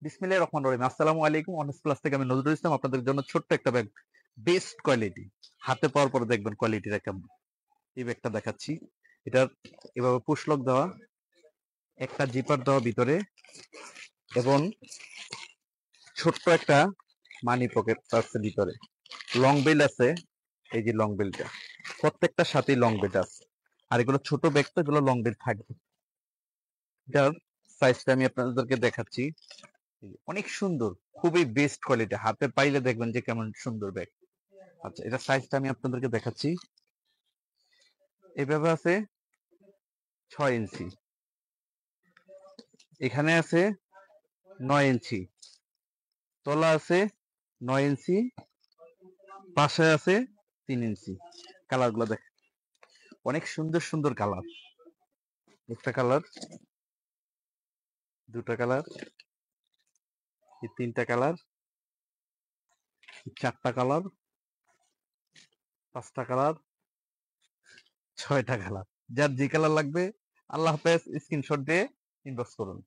বিসমিল্লাহির রহমানির রহিম। আসসালামু আলাইকুম। অনেস প্লাস থেকে আমি নজরুল ইসলাম আপনাদের জন্য ছোট্ট একটা ব্যাগ, বেস্ট কোয়ালিটি। হাতে পাওয়ার পরে দেখবেন কোয়ালিটিটা কেমন। এই ব্যাগটা দেখাচ্ছি। এটার এভাবে পুশ লক দেওয়া, একটা জিপার দেওয়া ভিতরে, এবং ছোট্ট একটা মানি পকেট আছে ভিতরে। লং বেল আছে, এই যে লং বেলটা প্রত্যেকটার সাথেই লং বেল আছে। আর এগুলো ছোট ব্যাগ তো, এগুলো লং বেল থাকবে। এটার সাইজটা আমি আপনাদেরকে দেখাচ্ছি। অনেক সুন্দর, খুবই বেস্ট কোয়ালিটি। হাতে পাইলে দেখবেন যে কেমন সুন্দর ব্যাগ। আচ্ছা, এটা সাইজটা আমি আপনাদেরকে দেখাচ্ছি। এভাবে আছে 6 ইঞ্চি, এখানে আছে 9 ইঞ্চি, তলা আছে 9 ইঞ্চি, পাশে আছে 3 ইঞ্চি। কালার গুলো দেখ, অনেক সুন্দর সুন্দর কালার। একটা কালার, দুটা কালার, তিনটা কালার, চারটা কালার, পাঁচটা কালার, ছয়টা কালার। যার যে কালার লাগবে, আল্লাহ হাফেজ, স্ক্রিনশট দিয়ে ইনবক্স করুন।